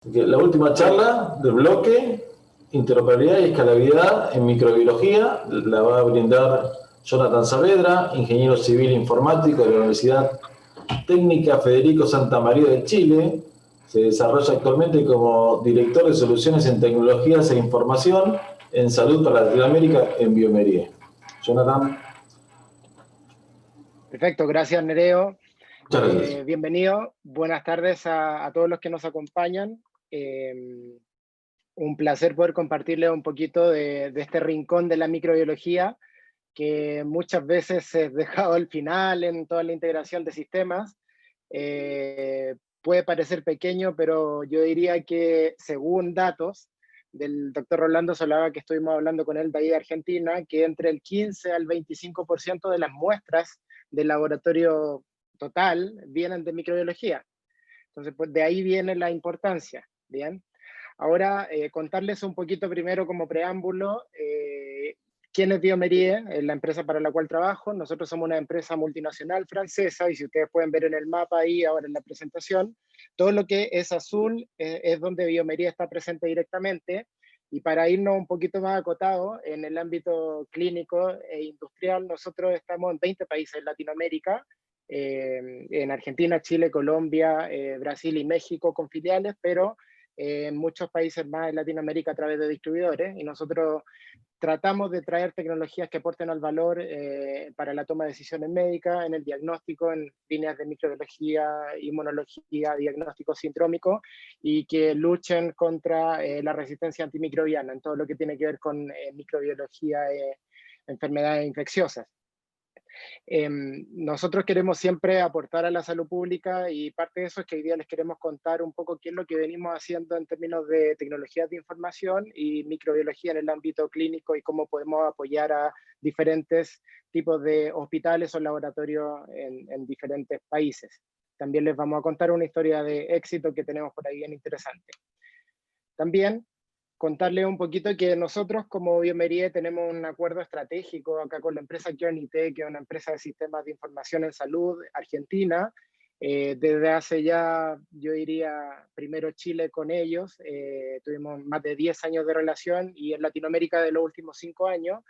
La última charla del bloque, interoperabilidad y escalabilidad en microbiología, la va a brindar Jonathan Saavedra, ingeniero civil informático de la Universidad Técnica Federico Santa María de Chile. Se desarrolla actualmente como director de soluciones en tecnologías e información en salud para Latinoamérica en Biomerie. Jonathan. Perfecto, gracias Nereo. Muchas gracias. Bienvenido, buenas tardes a todos los que nos acompañan. Un placer poder compartirles un poquito de este rincón de la microbiología que muchas veces se ha dejado al final en toda la integración de sistemas. Puede parecer pequeño, pero yo diría que según datos del doctor Rolando Solava, que estuvimos hablando con él de ahí de Argentina, que entre el 15 al 25% de las muestras del laboratorio total vienen de microbiología. Entonces, pues de ahí viene la importancia, ¿bien? Ahora, contarles un poquito primero como preámbulo, quién es Biomerie, la empresa para la cual trabajo. Nosotros somos una empresa multinacional francesa, y si ustedes pueden ver en el mapa ahí ahora en la presentación, todo lo que es azul es donde Biomerie está presente directamente. Y para irnos un poquito más acotado, en el ámbito clínico e industrial, nosotros estamos en 20 países en Latinoamérica, en Argentina, Chile, Colombia, Brasil y México con filiales, pero en muchos países más en Latinoamérica a través de distribuidores, y nosotros tratamos de traer tecnologías que aporten al valor para la toma de decisiones médicas, en el diagnóstico, en líneas de microbiología, inmunología, diagnóstico sindrómico, y que luchen contra la resistencia antimicrobiana en todo lo que tiene que ver con microbiología, enfermedades infecciosas. Nosotros queremos siempre aportar a la salud pública, y parte de eso es que hoy día les queremos contar un poco qué es lo que venimos haciendo en términos de tecnologías de información y microbiología en el ámbito clínico, y cómo podemos apoyar a diferentes tipos de hospitales o laboratorios en diferentes países. También les vamos a contar una historia de éxito que tenemos por ahí bien interesante. También contarles un poquito que nosotros como Biomerie tenemos un acuerdo estratégico acá con la empresa Kernite, que es una empresa de sistemas de información en salud argentina. Desde hace ya, yo diría, primero Chile con ellos, tuvimos más de 10 años de relación, y en Latinoamérica de los últimos 5 años,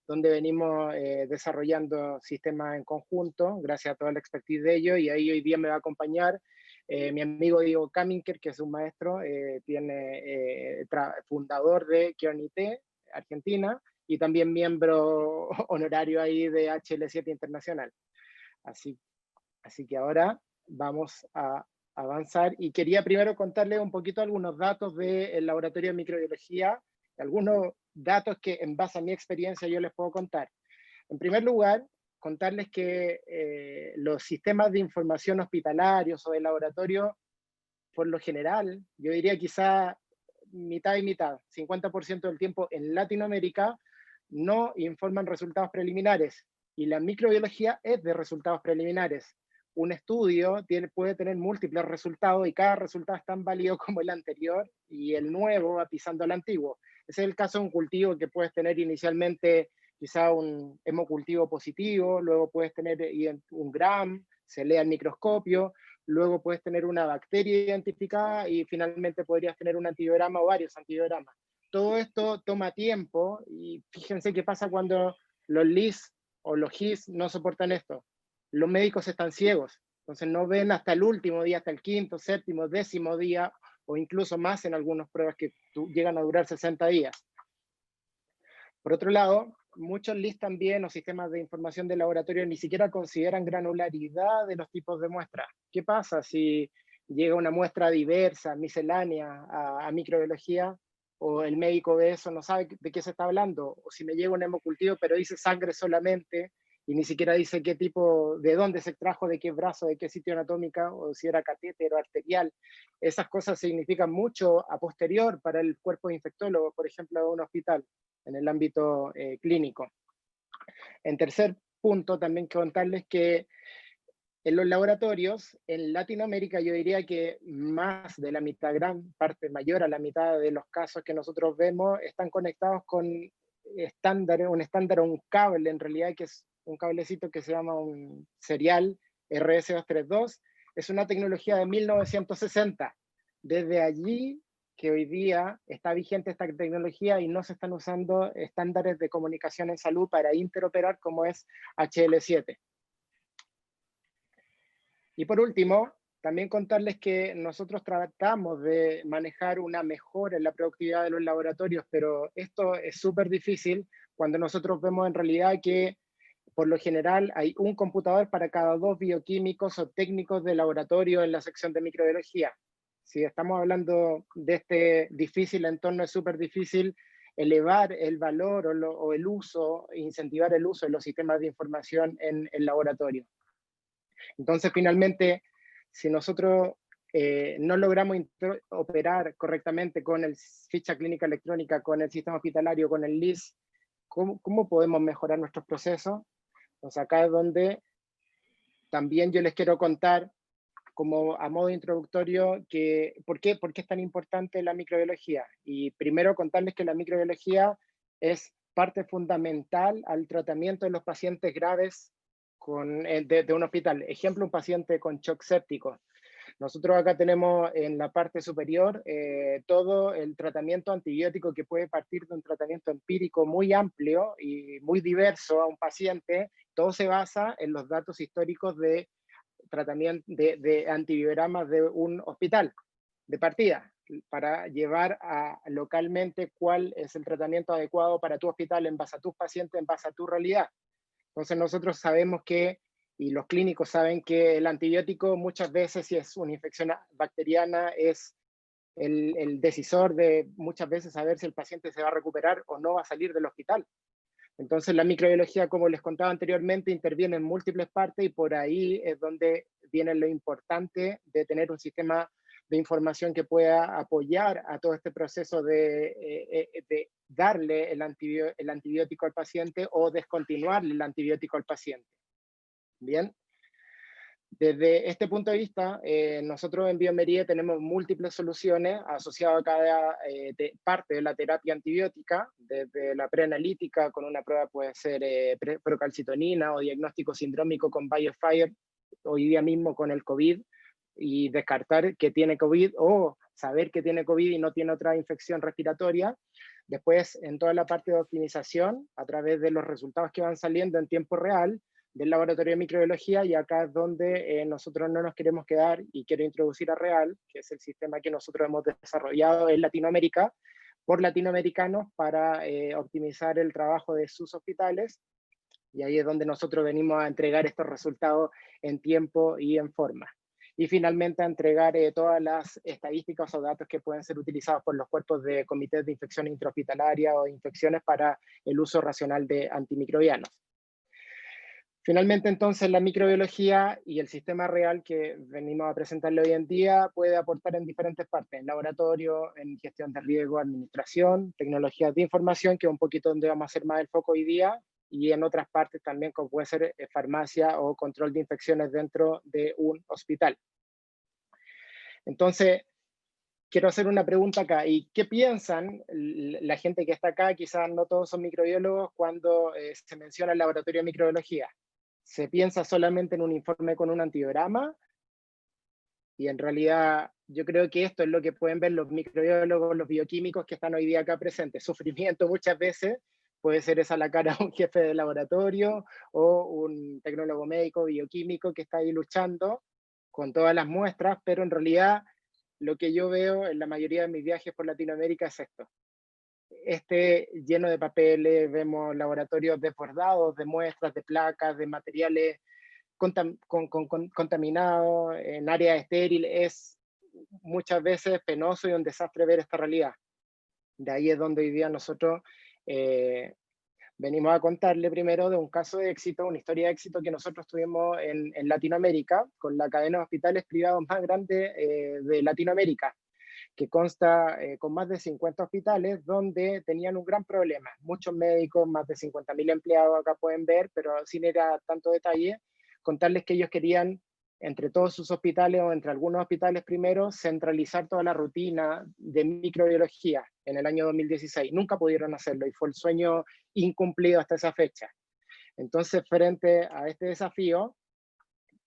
donde venimos desarrollando sistemas en conjunto, gracias a toda la expertise de ellos, y ahí hoy día me va a acompañar mi amigo Diego Kaminker, que es un maestro, fundador de Kernite, Argentina, y también miembro honorario ahí de HL7 Internacional. Así que ahora vamos a avanzar, y quería primero contarles un poquito algunos datos del laboratorio de microbiología, algunos datos que en base a mi experiencia yo les puedo contar. En primer lugar, contarles que los sistemas de información hospitalarios o de laboratorio, por lo general, yo diría quizá mitad y mitad, 50% del tiempo en Latinoamérica, no informan resultados preliminares, y la microbiología es de resultados preliminares. Un estudio puede tener múltiples resultados, y cada resultado es tan válido como el anterior, y el nuevo va pisando al antiguo. Ese es el caso de un cultivo que puedes tener inicialmente quizá un hemocultivo positivo, luego puedes tener un Gram, se lee al microscopio, luego puedes tener una bacteria identificada, y finalmente podrías tener un antibiograma o varios antibiogramas. Todo esto toma tiempo, y fíjense qué pasa cuando los LIS o los GIS no soportan esto. Los médicos están ciegos, entonces no ven hasta el último día, hasta el quinto, séptimo, décimo día, o incluso más en algunas pruebas que llegan a durar 60 días. Por otro lado, muchos LIS también, o sistemas de información de laboratorio, ni siquiera consideran granularidad de los tipos de muestras. ¿Qué pasa si llega una muestra diversa, miscelánea a microbiología, o el médico ve eso, no sabe de qué se está hablando? O si me llega un hemocultivo pero dice sangre solamente, y ni siquiera dice qué tipo, de dónde se extrajo, de qué brazo, de qué sitio anatómica, o si era catéter o arterial. Esas cosas significan mucho a posterior para el cuerpo de infectólogos, por ejemplo, de un hospital, en el ámbito clínico. En tercer punto, también contarles que en los laboratorios, en Latinoamérica, yo diría que más de la mitad, gran parte, mayor a la mitad de los casos que nosotros vemos, están conectados con un estándar o un cable, en realidad, que es un cablecito que se llama un serial RS232. Es una tecnología de 1960. Desde allí que hoy día está vigente esta tecnología y no se están usando estándares de comunicación en salud para interoperar como es HL7. Y por último, también contarles que nosotros tratamos de manejar una mejora en la productividad de los laboratorios, pero esto es súper difícil cuando nosotros vemos en realidad que por lo general hay un computador para cada 2 bioquímicos o técnicos de laboratorio en la sección de microbiología. Si estamos hablando de este difícil entorno, es súper difícil elevar el valor o el uso, incentivar el uso de los sistemas de información en el laboratorio. Entonces, finalmente, si nosotros no logramos operar correctamente con el ficha clínica electrónica, con el sistema hospitalario, con el LIS, ¿cómo podemos mejorar nuestros procesos? Entonces, acá es donde también yo les quiero contar, como a modo introductorio, que ¿por qué es tan importante la microbiología? Y primero contarles que la microbiología es parte fundamental al tratamiento de los pacientes graves de un hospital. Ejemplo, un paciente con shock séptico. Nosotros acá tenemos en la parte superior todo el tratamiento antibiótico que puede partir de un tratamiento empírico muy amplio y muy diverso a un paciente. Todo se basa en los datos históricos de tratamiento de antibiogramas de un hospital de partida para llevar localmente cuál es el tratamiento adecuado para tu hospital en base a tus pacientes, en base a tu realidad. Entonces nosotros sabemos que, y los clínicos saben que el antibiótico muchas veces, si es una infección bacteriana, es el decisor de muchas veces saber si el paciente se va a recuperar o no va a salir del hospital. Entonces la microbiología, como les contaba anteriormente, interviene en múltiples partes y por ahí es donde viene lo importante de tener un sistema de información que pueda apoyar a todo este proceso de darle el antibiótico al paciente o descontinuarle el antibiótico al paciente. Bien. Desde este punto de vista, nosotros en Biomerie tenemos múltiples soluciones asociadas a cada parte de la terapia antibiótica, desde la preanalítica, con una prueba puede ser procalcitonina o diagnóstico sindrómico con BioFire, hoy día mismo con el COVID, y descartar que tiene COVID o saber que tiene COVID y no tiene otra infección respiratoria. Después, en toda la parte de optimización, a través de los resultados que van saliendo en tiempo real, del laboratorio de microbiología, y acá es donde nosotros no nos queremos quedar y quiero introducir a REAL, que es el sistema que nosotros hemos desarrollado en Latinoamérica, por latinoamericanos para optimizar el trabajo de sus hospitales, y ahí es donde nosotros venimos a entregar estos resultados en tiempo y en forma. Y finalmente a entregar todas las estadísticas o datos que pueden ser utilizados por los cuerpos de comités de infección intrahospitalaria o infecciones para el uso racional de antimicrobianos. Finalmente, entonces, la microbiología y el sistema REAL que venimos a presentarle hoy en día puede aportar en diferentes partes, en laboratorio, en gestión de riesgo, administración, tecnologías de información, que es un poquito donde vamos a hacer más el foco hoy día, y en otras partes también, como puede ser farmacia o control de infecciones dentro de un hospital. Entonces, quiero hacer una pregunta acá. ¿Y qué piensan la gente que está acá? Quizás no todos son microbiólogos cuando se menciona el laboratorio de microbiología. Se piensa solamente en un informe con un antibiograma, y en realidad yo creo que esto es lo que pueden ver los microbiólogos, los bioquímicos que están hoy día acá presentes. Sufrimiento muchas veces, puede ser esa la cara de un jefe de laboratorio o un tecnólogo médico, bioquímico que está ahí luchando con todas las muestras, pero en realidad lo que yo veo en la mayoría de mis viajes por Latinoamérica es esto. Lleno de papeles, vemos laboratorios desbordados de muestras, de placas, de materiales contaminados, en áreas estériles. Es muchas veces penoso y un desastre ver esta realidad. De ahí es donde hoy día nosotros venimos a contarle primero de un caso de éxito, una historia de éxito que nosotros tuvimos en Latinoamérica, con la cadena de hospitales privados más grande de Latinoamérica, que consta con más de 50 hospitales, donde tenían un gran problema. Muchos médicos, más de 50.000 empleados, acá pueden ver, pero sin ir a tanto detalle, contarles que ellos querían, entre todos sus hospitales o entre algunos hospitales primero, centralizar toda la rutina de microbiología en el año 2016. Nunca pudieron hacerlo y fue el sueño incumplido hasta esa fecha. Entonces, frente a este desafío,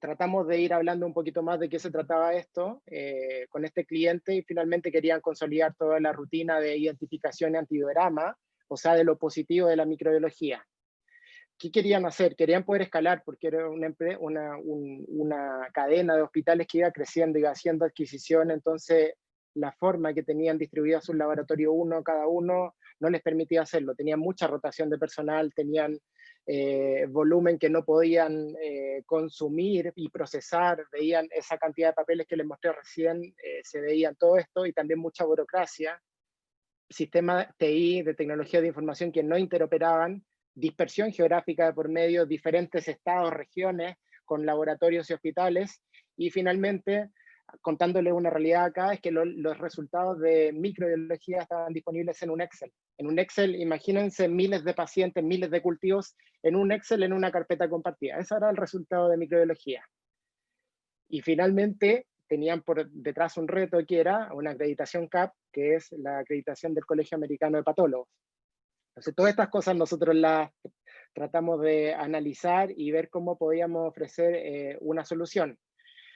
tratamos de ir hablando un poquito más de qué se trataba esto con este cliente, y finalmente querían consolidar toda la rutina de identificación y antidiorama, o sea, de lo positivo de la microbiología. ¿Qué querían hacer? Querían poder escalar, porque era una cadena de hospitales que iba creciendo, iba haciendo adquisición, entonces la forma que tenían distribuida sus laboratorios cada uno, no les permitía hacerlo. Tenían mucha rotación de personal, tenían volumen que no podían consumir y procesar, veían esa cantidad de papeles que les mostré recién, se veían todo esto, y también mucha burocracia, sistemas TI, de tecnología de información, que no interoperaban, dispersión geográfica de por medio, diferentes estados, regiones, con laboratorios y hospitales, y finalmente, contándole una realidad acá, es que los resultados de microbiología estaban disponibles en un Excel. En un Excel, imagínense miles de pacientes, miles de cultivos, en un Excel, en una carpeta compartida. Ese era el resultado de microbiología. Y finalmente, tenían por detrás un reto que era una acreditación CAP, que es la acreditación del Colegio Americano de Patólogos. Entonces, todas estas cosas nosotros las tratamos de analizar y ver cómo podíamos ofrecer una solución.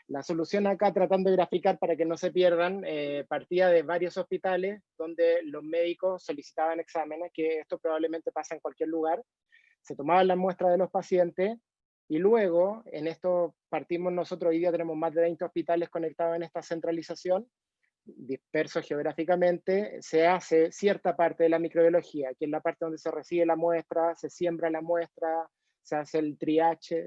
La solución acá, tratando de graficar para que no se pierdan, partía de varios hospitales donde los médicos solicitaban exámenes, que esto probablemente pasa en cualquier lugar, se tomaban las muestras de los pacientes, y luego, en esto partimos nosotros, hoy día tenemos más de 20 hospitales conectados en esta centralización, dispersos geográficamente, se hace cierta parte de la microbiología, que es la parte donde se recibe la muestra, se siembra la muestra, se hace el triage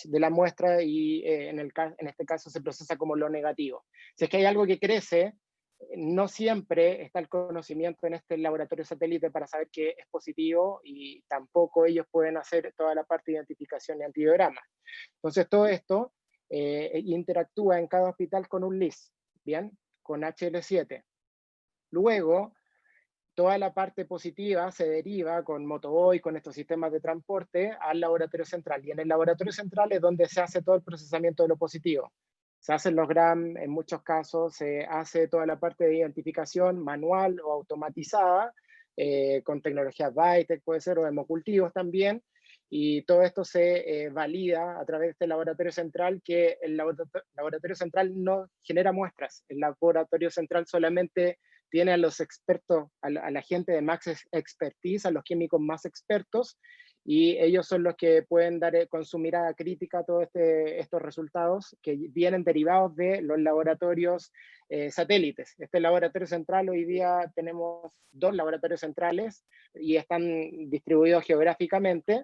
de la muestra, y en este caso se procesa como lo negativo. Si es que hay algo que crece, no siempre está el conocimiento en este laboratorio satélite para saber que es positivo, y tampoco ellos pueden hacer toda la parte de identificación y antidiograma. Entonces todo esto interactúa en cada hospital con un LIS, ¿bien? Con HL7. Luego, toda la parte positiva se deriva con Motoboy, con estos sistemas de transporte, al laboratorio central. Y en el laboratorio central es donde se hace todo el procesamiento de lo positivo. Se hacen los GRAM, en muchos casos se hace toda la parte de identificación manual o automatizada, con tecnologías Vitek, puede ser, o hemocultivos también, y todo esto se valida a través de este laboratorio central, que el laboratorio central no genera muestras. El laboratorio central solamente tiene a los expertos, a la gente de max expertise, a los químicos más expertos, y ellos son los que pueden dar con su mirada crítica todos estos resultados que vienen derivados de los laboratorios satélites. Este laboratorio central, hoy día tenemos 2 laboratorios centrales y están distribuidos geográficamente,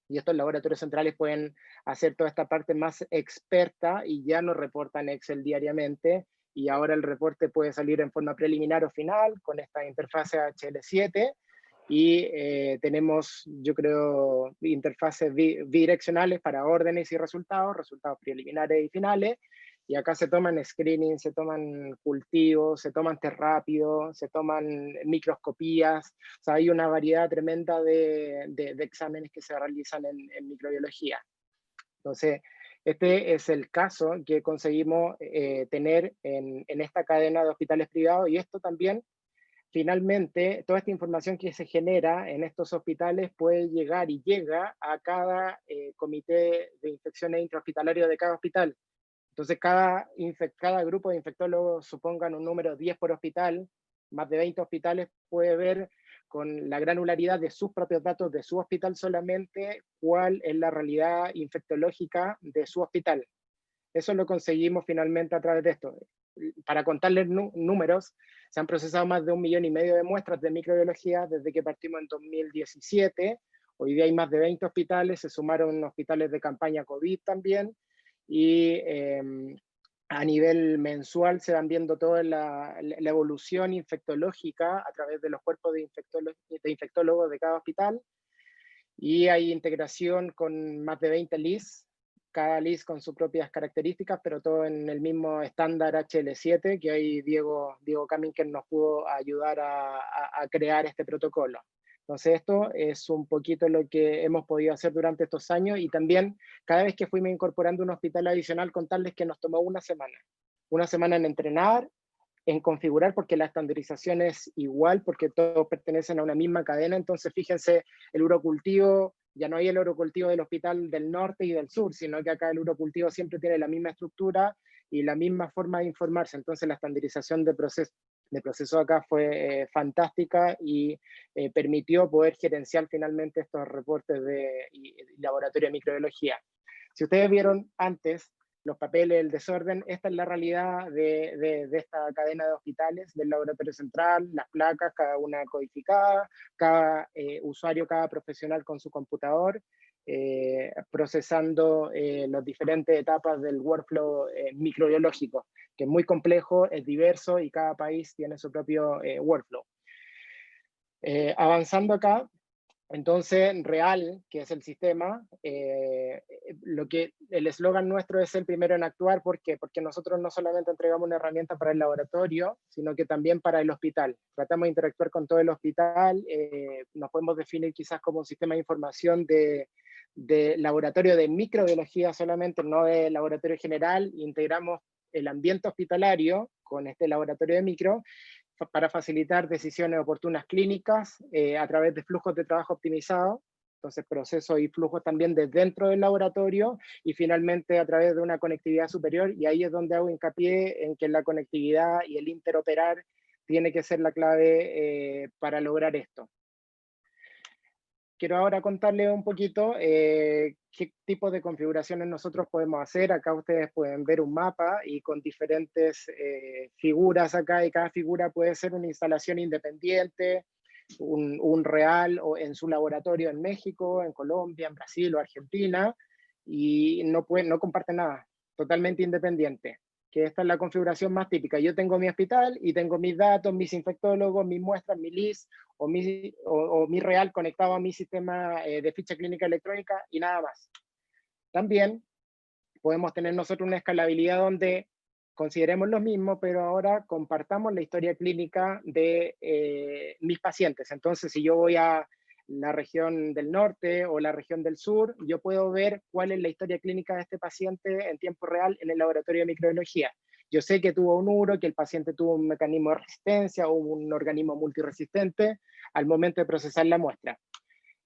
y estos laboratorios centrales pueden hacer toda esta parte más experta y ya no reportan Excel diariamente, y ahora el reporte puede salir en forma preliminar o final con esta interfase HL7, y tenemos, yo creo, interfaces bidireccionales para órdenes y resultados preliminares y finales, y acá se toman screening, se toman cultivos, se toman test rápido, se toman microscopías, o sea, hay una variedad tremenda de exámenes que se realizan en microbiología. Entonces, este es el caso que conseguimos tener en esta cadena de hospitales privados, y esto también, finalmente, toda esta información que se genera en estos hospitales puede llegar y llega a cada comité de infecciones intrahospitalarias de cada hospital. Entonces, cada grupo de infectólogos, supongan un número 10 por hospital, más de 20 hospitales, puede ver con la granularidad de sus propios datos de su hospital solamente cuál es la realidad infectológica de su hospital. Eso lo conseguimos finalmente a través de esto. Para contarles números, se han procesado más de 1,5 millones de muestras de microbiología desde que partimos en 2017. Hoy día hay más de 20 hospitales, se sumaron hospitales de campaña COVID también, y a nivel mensual se van viendo toda la evolución infectológica a través de los cuerpos de infectólogos de cada hospital, y hay integración con más de 20 LIS, cada LIS con sus propias características, pero todo en el mismo estándar HL7, que ahí Diego Kamenker nos pudo ayudar a crear este protocolo. Entonces esto es un poquito lo que hemos podido hacer durante estos años, y también cada vez que fuimos incorporando un hospital adicional, contarles que nos tomó una semana en entrenar, en configurar, porque la estandarización es igual, porque todos pertenecen a una misma cadena. Entonces fíjense, el urocultivo Ya no hay el urocultivo del hospital del norte y del sur, sino que acá el urocultivo siempre tiene la misma estructura y la misma forma de informarse. Entonces la estandarización de proceso acá fue fantástica y permitió poder gerenciar finalmente estos reportes de laboratorio de microbiología. Si ustedes vieron antes los papeles, el desorden, esta es la realidad de esta cadena de hospitales, del laboratorio central, las placas, cada una codificada, cada usuario, cada profesional con su computador, procesando las diferentes etapas del workflow microbiológico, que es muy complejo, es diverso y cada país tiene su propio workflow. Avanzando acá, entonces, REAL, que es el sistema, el eslogan nuestro es el primero en actuar. ¿Por qué? Porque nosotros no solamente entregamos una herramienta para el laboratorio, sino que también para el hospital. Tratamos de interactuar con todo el hospital, nos podemos definir quizás como un sistema de información de laboratorio de microbiología solamente, no de laboratorio general. Integramos el ambiente hospitalario con este laboratorio de micro, para facilitar decisiones oportunas clínicas a través de flujos de trabajo optimizados, entonces procesos y flujos también desde dentro del laboratorio, y finalmente a través de una conectividad superior, y ahí es donde hago hincapié en que la conectividad y el interoperar tiene que ser la clave para lograr esto. Quiero ahora contarles un poquito qué tipo de configuraciones nosotros podemos hacer. Acá ustedes pueden ver un mapa y con diferentes figuras acá, y cada figura puede ser una instalación independiente, un real o en su laboratorio en México, en Colombia, en Brasil o Argentina, y no comparten nada, totalmente independiente. Que esta es la configuración más típica. Yo tengo mi hospital y tengo mis datos, mis infectólogos, mis muestras, mi LIS o mi real conectado a mi sistema de ficha clínica electrónica y nada más. También podemos tener nosotros una escalabilidad donde consideremos lo mismo, pero ahora compartamos la historia clínica de mis pacientes. Entonces, si yo voy a la región del norte o la región del sur, yo puedo ver cuál es la historia clínica de este paciente en tiempo real en el laboratorio de microbiología. Yo sé que tuvo un uro, que el paciente tuvo un mecanismo de resistencia o un organismo multiresistente al momento de procesar la muestra.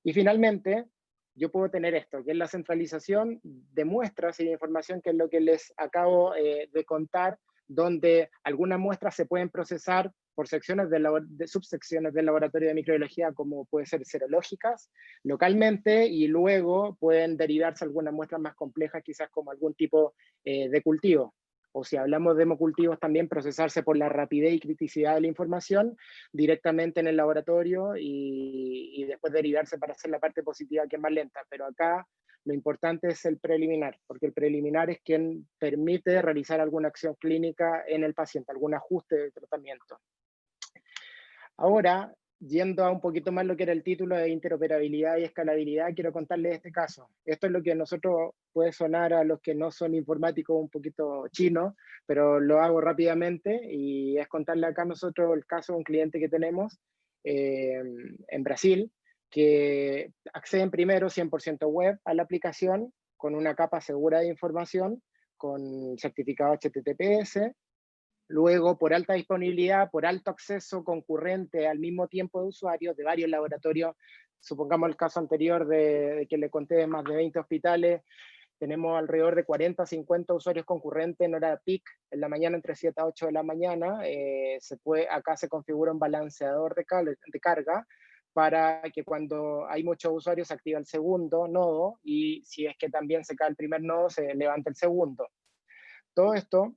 Y finalmente, yo puedo tener esto, que es la centralización de muestras y de información, que es lo que les acabo de contar, donde algunas muestras se pueden procesar por secciones de subsecciones del laboratorio de microbiología, como puede ser serológicas, localmente, y luego pueden derivarse algunas muestras más complejas, quizás como algún tipo de cultivo. O si hablamos de hemocultivos, también procesarse por la rapidez y criticidad de la información directamente en el laboratorio y después derivarse para hacer la parte positiva, que es más lenta. Pero acá lo importante es el preliminar, porque el preliminar es quien permite realizar alguna acción clínica en el paciente, algún ajuste de tratamiento. Ahora, yendo a un poquito más lo que era el título de interoperabilidad y escalabilidad, quiero contarles este caso. Esto es lo que a nosotros puede sonar a los que no son informáticos un poquito chino, pero lo hago rápidamente, y es contarle acá nosotros el caso de un cliente que tenemos en Brasil, que acceden primero 100% web a la aplicación con una capa segura de información, con certificado HTTPS. Luego, por alta disponibilidad, por alto acceso concurrente al mismo tiempo de usuarios de varios laboratorios, supongamos el caso anterior de que le conté de más de 20 hospitales, tenemos alrededor de 40 50 usuarios concurrentes en hora peak, en la mañana entre 7 a 8 de la mañana. Acá se configura un balanceador de carga para que cuando hay muchos usuarios se activa el segundo nodo, y si es que también se cae el primer nodo, se levanta el segundo. Todo esto,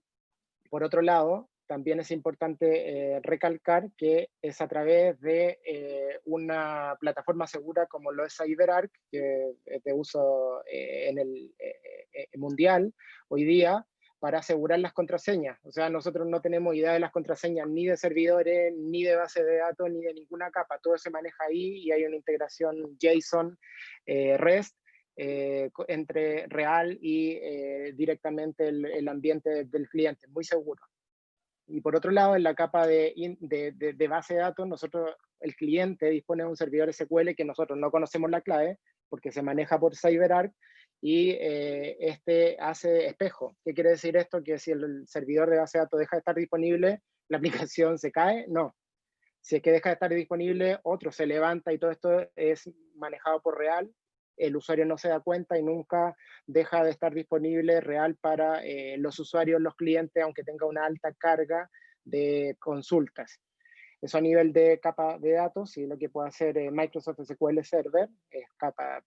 por otro lado, también es importante recalcar que es a través de una plataforma segura como lo es CyberArk, que es de uso en el mundial hoy día, para asegurar las contraseñas. O sea, nosotros no tenemos idea de las contraseñas ni de servidores, ni de base de datos, ni de ninguna capa. Todo se maneja ahí, y hay una integración JSON REST entre real y directamente el ambiente del cliente, muy seguro. Y por otro lado, en la capa de base de datos, el cliente dispone de un servidor SQL que nosotros no conocemos la clave, porque se maneja por CyberArk, y este hace espejo. ¿Qué quiere decir esto? Que si el servidor de base de datos deja de estar disponible, ¿la aplicación se cae? No. Si es que deja de estar disponible, otro se levanta, y todo esto es manejado por real. el usuario no se da cuenta y nunca deja de estar disponible real para los usuarios, los clientes, aunque tenga una alta carga de consultas. Eso a nivel de capa de datos y lo que puede hacer Microsoft SQL Server, es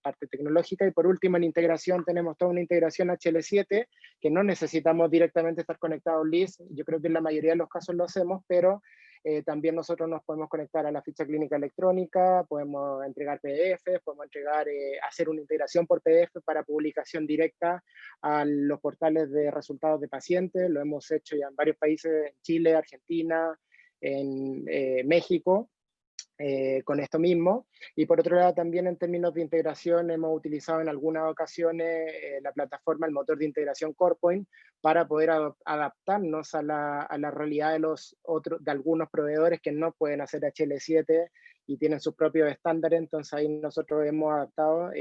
parte tecnológica. Y por último, en integración tenemos toda una integración HL7, que no necesitamos directamente estar conectados a LIS. Yo creo que en la mayoría de los casos lo hacemos, pero también nosotros nos podemos conectar a la ficha clínica electrónica, podemos entregar PDF, podemos hacer una integración por PDF para publicación directa a los portales de resultados de pacientes. Lo hemos hecho ya en varios países, en Chile, Argentina, en México, con esto mismo. Y por otro lado, también en términos de integración, hemos utilizado en algunas ocasiones la plataforma, el motor de integración CorePoint, para poder adaptarnos a la realidad de algunos proveedores que no pueden hacer HL7 y tienen sus propios estándares. Entonces ahí nosotros hemos adaptado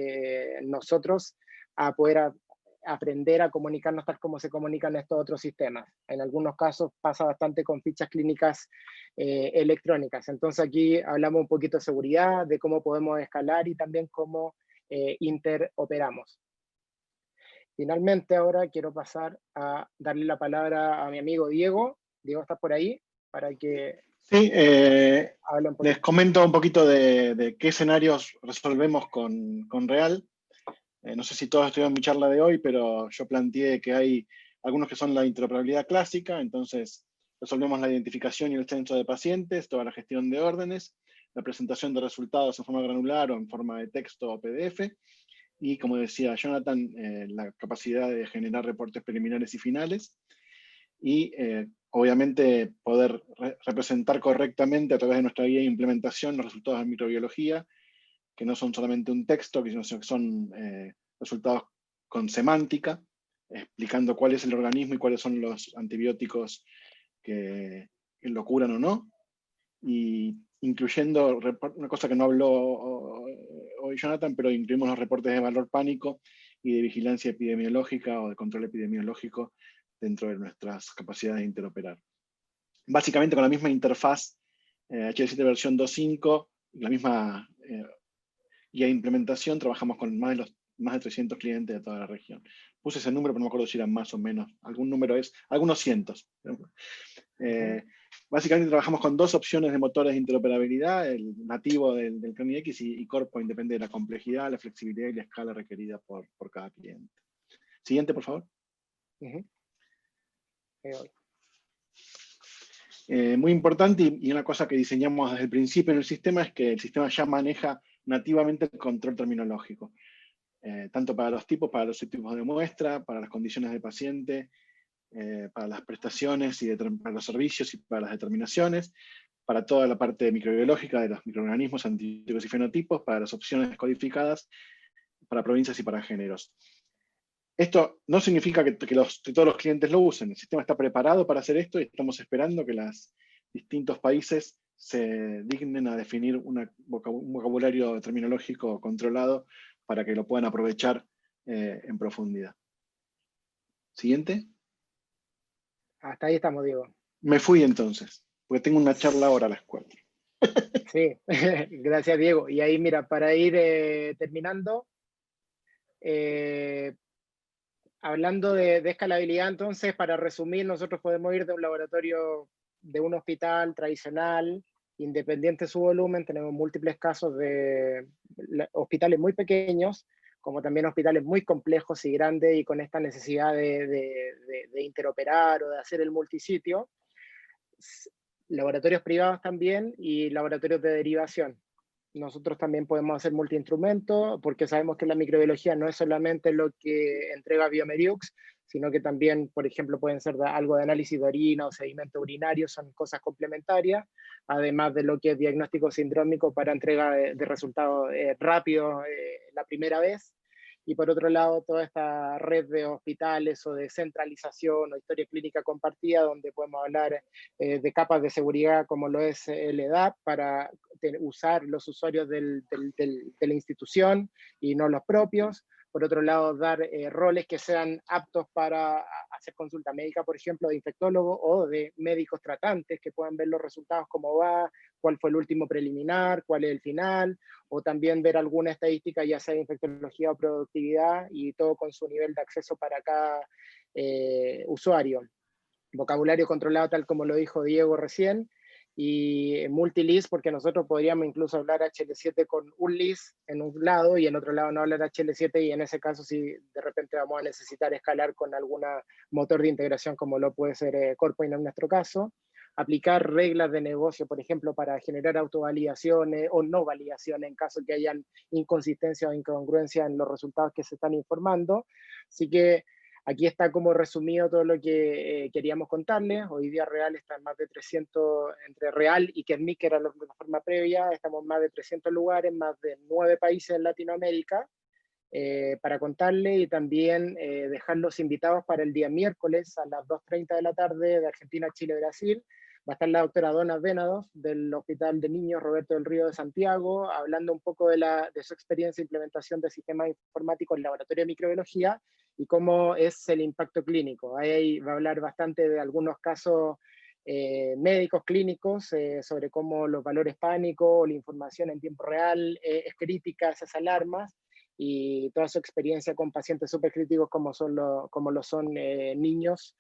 nosotros a poder aprender a comunicarnos tal como se comunican estos otros sistemas. En algunos casos pasa bastante con fichas clínicas electrónicas. Entonces aquí hablamos un poquito de seguridad, de cómo podemos escalar y también cómo interoperamos. Finalmente ahora quiero pasar a darle la palabra a mi amigo Diego. Diego, ¿estás por ahí? Para que sí, hable un poquito. Les comento un poquito de qué escenarios resolvemos con Real. No sé si todos estuvieron en mi charla de hoy, pero yo planteé que hay algunos que son la interoperabilidad clásica, entonces resolvemos la identificación y el censo de pacientes, toda la gestión de órdenes, la presentación de resultados en forma granular o en forma de texto o PDF, y como decía Jonathan, la capacidad de generar reportes preliminares y finales, y obviamente poder representar correctamente a través de nuestra guía de implementación los resultados de microbiología, que no son solamente un texto, sino que son resultados con semántica, explicando cuál es el organismo y cuáles son los antibióticos que lo curan o no, y incluyendo una cosa que no habló hoy Jonathan, pero incluimos los reportes de valor pánico y de vigilancia epidemiológica o de control epidemiológico dentro de nuestras capacidades de interoperar. Básicamente con la misma interfaz HL7 versión 2.5, la misma guía de implementación, trabajamos con más de 300 clientes de toda la región. Puse ese número, pero no me acuerdo si eran más o menos. Algún número es, algunos cientos. Básicamente trabajamos con dos opciones de motores de interoperabilidad, el nativo del CRANI-X y CorePoint, depende de la complejidad, la flexibilidad y la escala requerida por cada cliente. Siguiente, por favor. Muy importante y una cosa que diseñamos desde el principio en el sistema es que el sistema ya maneja nativamente el control terminológico, tanto para los tipos, para los tipos de muestra, para las condiciones del paciente, para las prestaciones y para los servicios y para las determinaciones, para toda la parte microbiológica de los microorganismos, antibióticos y fenotipos, para las opciones codificadas, para provincias y para géneros. Esto no significa que todos los clientes lo usen. El sistema está preparado para hacer esto y estamos esperando que los distintos países se dignen a definir un vocabulario terminológico controlado para que lo puedan aprovechar en profundidad. Siguiente. Hasta ahí estamos, Diego. Me fui entonces, porque tengo una charla ahora a las 4. Sí, gracias, Diego. Y ahí, mira, para ir terminando, hablando de escalabilidad, entonces, para resumir, nosotros podemos ir de un laboratorio, de un hospital tradicional, independiente de su volumen. Tenemos múltiples casos de hospitales muy pequeños, como también hospitales muy complejos y grandes y con esta necesidad de interoperar o de hacer el multisitio. Laboratorios privados también y laboratorios de derivación. Nosotros también podemos hacer multiinstrumentos porque sabemos que la microbiología no es solamente lo que entrega Biomediux, sino que también, por ejemplo, pueden ser algo de análisis de orina o sedimento urinario, son cosas complementarias, además de lo que es diagnóstico sindrómico para entrega de resultados rápidos la primera vez. Y por otro lado, toda esta red de hospitales o de centralización o historia clínica compartida, donde podemos hablar de capas de seguridad como lo es el EDAP para usar los usuarios de la institución y no los propios. Por otro lado, dar roles que sean aptos para hacer consulta médica, por ejemplo, de infectólogos o de médicos tratantes que puedan ver los resultados, cómo va, cuál fue el último preliminar, cuál es el final, o también ver alguna estadística, ya sea de infectología o productividad, y todo con su nivel de acceso para cada usuario. Vocabulario controlado, tal como lo dijo Diego recién, y multilist, porque nosotros podríamos incluso hablar HL7 con un list en un lado y en otro lado no hablar HL7, y en ese caso sí de repente vamos a necesitar escalar con algún motor de integración como lo puede ser Corpoint en nuestro caso. Aplicar reglas de negocio, por ejemplo, para generar autovalidaciones o no validaciones en caso que hayan inconsistencia o incongruencia en los resultados que se están informando. Así que aquí está como resumido todo lo que queríamos contarles. Hoy día Real está en más de 300, entre Real y Kermit, que era la plataforma previa, estamos en más de 300 lugares, más de 9 países en Latinoamérica, para contarles y también dejarlos invitados para el día miércoles a las 2:30 de la tarde de Argentina, Chile, Brasil. Va a estar la doctora Donna Venados del Hospital de Niños Roberto del Río de Santiago, hablando un poco de su experiencia de implementación de sistemas informáticos en laboratorio de microbiología y cómo es el impacto clínico. Ahí va a hablar bastante de algunos casos médicos clínicos, sobre cómo los valores pánicos, la información en tiempo real es crítica, esas alarmas, y toda su experiencia con pacientes súper críticos como lo son niños,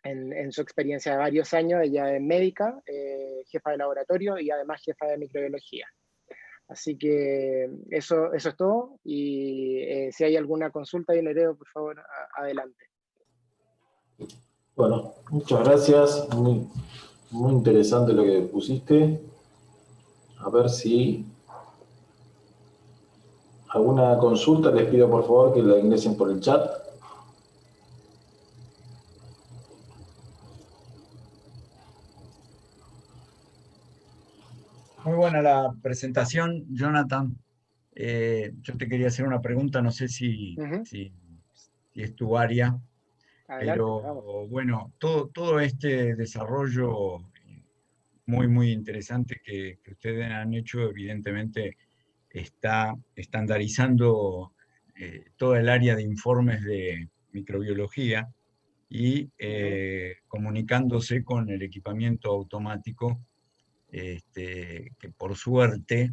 en su experiencia de varios años. Ella es médica, jefa de laboratorio y además jefa de microbiología. Así que eso es todo, y si hay alguna consulta, Nereo, por favor, adelante. Bueno, muchas gracias, muy interesante lo que pusiste. A ver si alguna consulta, les pido por favor que la ingresen por el chat. Muy buena la presentación, Jonathan. Yo te quería hacer una pregunta, no sé si es tu área, Adelante, pero vamos. bueno, todo este desarrollo muy interesante que ustedes han hecho, evidentemente está estandarizando toda el área de informes de microbiología y comunicándose con el equipamiento automático, que por suerte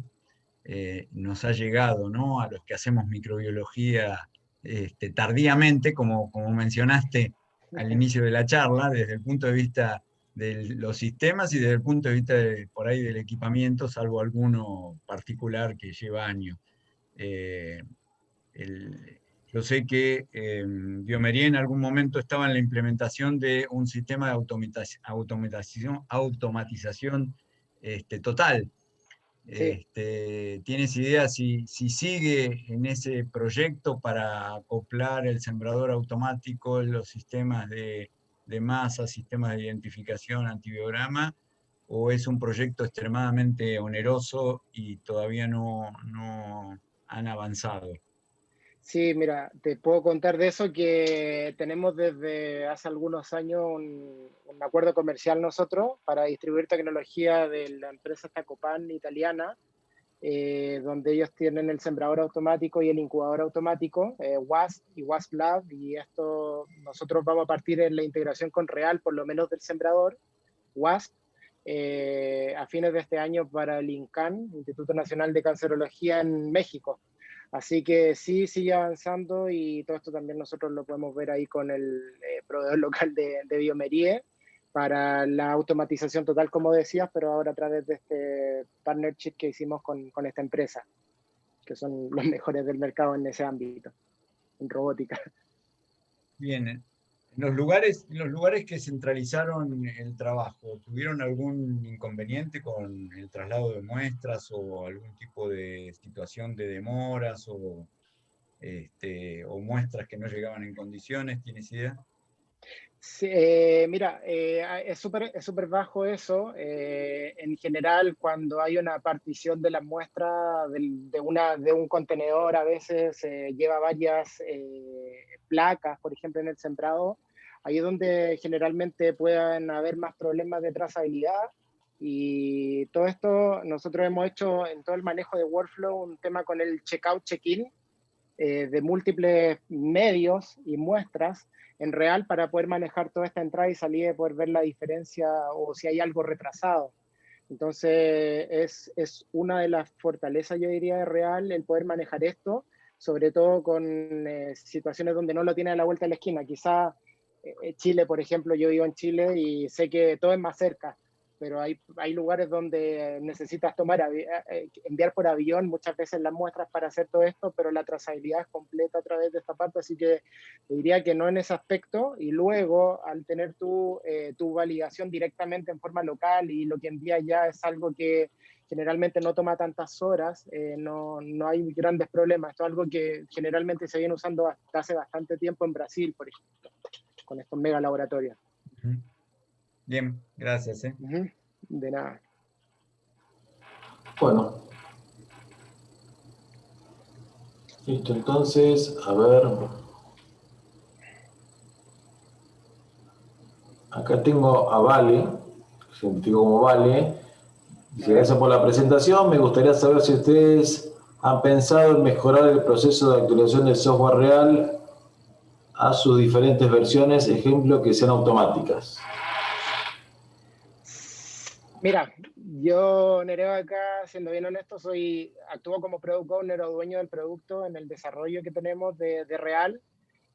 nos ha llegado, ¿no?, a los que hacemos microbiología tardíamente, como mencionaste al inicio de la charla, desde el punto de vista de los sistemas y desde el punto de vista por ahí del equipamiento, salvo alguno particular que lleva años. Yo sé que Biomería en algún momento estaba en la implementación de un sistema de automatización total. Sí. ¿Tienes idea si sigue en ese proyecto para acoplar el sembrador automático, los sistemas de masa, sistemas de identificación, antibiograma, o es un proyecto extremadamente oneroso y todavía no han avanzado? Sí, mira, te puedo contar de eso, que tenemos desde hace algunos años un acuerdo comercial nosotros para distribuir tecnología de la empresa Tacopan italiana, donde ellos tienen el sembrador automático y el incubador automático, WASP y WASP Lab, y esto nosotros vamos a partir en la integración con Real, por lo menos del sembrador WASP, a fines de este año para el INCAN, Instituto Nacional de Cancerología en México. Así que sí, sigue avanzando, y todo esto también nosotros lo podemos ver ahí con el proveedor local de Biomerie para la automatización total, como decías, pero ahora a través de este partnership que hicimos con esta empresa, que son los mejores del mercado en ese ámbito, en robótica. Bien, en los lugares que centralizaron el trabajo, ¿tuvieron algún inconveniente con el traslado de muestras o algún tipo de situación de demoras o muestras que no llegaban en condiciones? ¿Tienes idea? Sí, mira, es súper bajo eso. En general, cuando hay una partición de las muestras de un contenedor, a veces lleva varias placas, por ejemplo, en el sembrado. Ahí es donde generalmente pueden haber más problemas de trazabilidad. Y todo esto nosotros hemos hecho en todo el manejo de workflow un tema con el checkout, check-in, de múltiples medios y muestras en real para poder manejar toda esta entrada y salida y poder ver la diferencia o si hay algo retrasado. Entonces es una de las fortalezas, yo diría, de real el poder manejar esto, sobre todo con situaciones donde no lo tiene a la vuelta de la esquina. Quizá Chile, por ejemplo, yo vivo en Chile y sé que todo es más cerca, pero hay lugares donde necesitas enviar por avión muchas veces las muestras para hacer todo esto, pero la trazabilidad es completa a través de esta parte, así que diría que no en ese aspecto, y luego al tener tu validación directamente en forma local y lo que envías ya es algo que generalmente no toma tantas horas, no hay grandes problemas. Esto es algo que generalmente se viene usando hasta hace bastante tiempo en Brasil, por ejemplo, con estos mega laboratorios. Bien, gracias. De nada. Bueno. Listo, entonces, a ver. Acá tengo a Vale, científico como Vale. Dice, gracias por la presentación. Me gustaría saber si ustedes han pensado en mejorar el proceso de actualización del software real a sus diferentes versiones, ejemplo, que sean automáticas. Mira, yo, Nereo, acá, siendo bien honesto, actúo como product owner o dueño del producto en el desarrollo que tenemos de Real,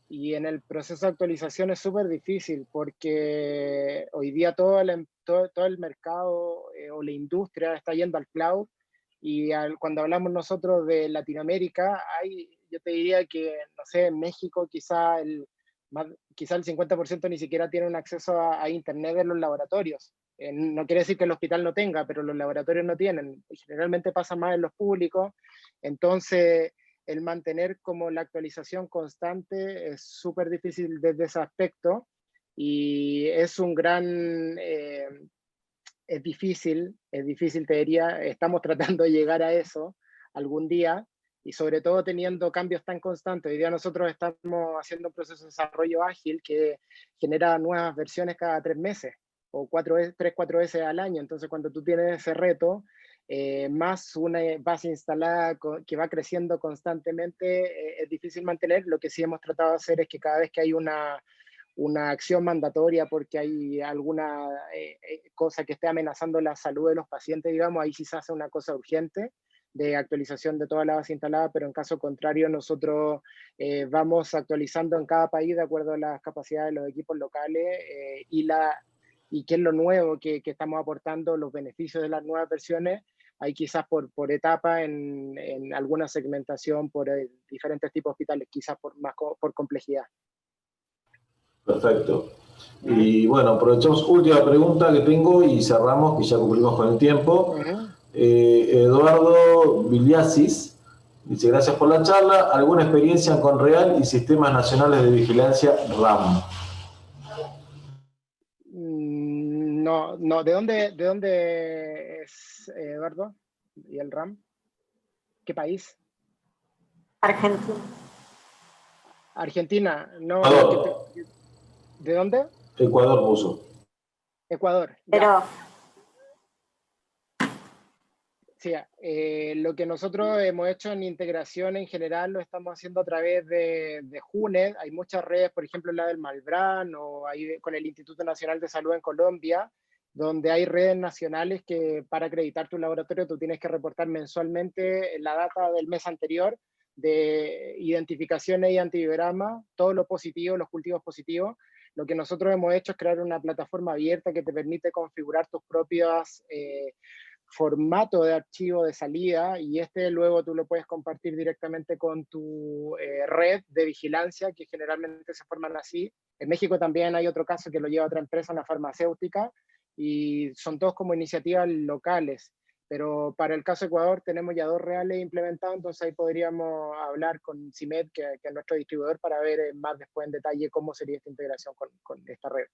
y en el proceso de actualización es súper difícil porque hoy día todo el mercado o la industria está yendo al cloud, y cuando hablamos nosotros de Latinoamérica, yo te diría que, no sé, en México quizá el 50% ni siquiera tiene un acceso a Internet en los laboratorios. No quiere decir que el hospital no tenga, pero los laboratorios no tienen. Generalmente pasa más en los públicos. Entonces, el mantener como la actualización constante es súper difícil desde ese aspecto, y es un gran... es difícil, te diría, estamos tratando de llegar a eso algún día, y sobre todo teniendo cambios tan constantes. Hoy día nosotros estamos haciendo un proceso de desarrollo ágil que genera nuevas versiones cada 3 meses, o 4 veces al año. Entonces cuando tú tienes ese reto, más una base instalada que va creciendo constantemente, es difícil mantener. Lo que sí hemos tratado de hacer es que cada vez que hay una acción mandatoria porque hay alguna cosa que esté amenazando la salud de los pacientes, digamos, ahí sí se hace una cosa urgente de actualización de toda la base instalada, pero en caso contrario nosotros vamos actualizando en cada país de acuerdo a las capacidades de los equipos locales y qué es lo nuevo que estamos aportando, los beneficios de las nuevas versiones. Hay quizás por etapa en alguna segmentación por diferentes tipos de hospitales, quizás por complejidad. Perfecto. Y bueno, aprovechamos última pregunta que tengo y cerramos, que ya cumplimos con el tiempo. Eduardo Viliasis dice, gracias por la charla. ¿Alguna experiencia en Conreal y sistemas nacionales de vigilancia RAM? No. ¿De dónde es Eduardo? ¿Y el RAM? ¿Qué país? Argentina. Argentina, no. Ecuador. ¿De dónde? Ecuador puso. Ecuador. Pero sí, lo que nosotros hemos hecho en integración en general lo estamos haciendo a través de JUNET. Hay muchas redes, por ejemplo la del Malbrán, o ahí con el Instituto Nacional de Salud en Colombia, donde hay redes nacionales que para acreditar tu laboratorio tú tienes que reportar mensualmente la data del mes anterior de identificaciones y antiviroma, todo lo positivo, los cultivos positivos. Lo que nosotros hemos hecho es crear una plataforma abierta que te permite configurar tus propias formato de archivo de salida, y luego tú lo puedes compartir directamente con tu red de vigilancia, que generalmente se forman así. En México también hay otro caso que lo lleva otra empresa, una farmacéutica, y son todos como iniciativas locales. Pero para el caso de Ecuador tenemos ya 2 reales implementados, entonces ahí podríamos hablar con CIMED, que es nuestro distribuidor, para ver más después en detalle cómo sería esta integración con esta red.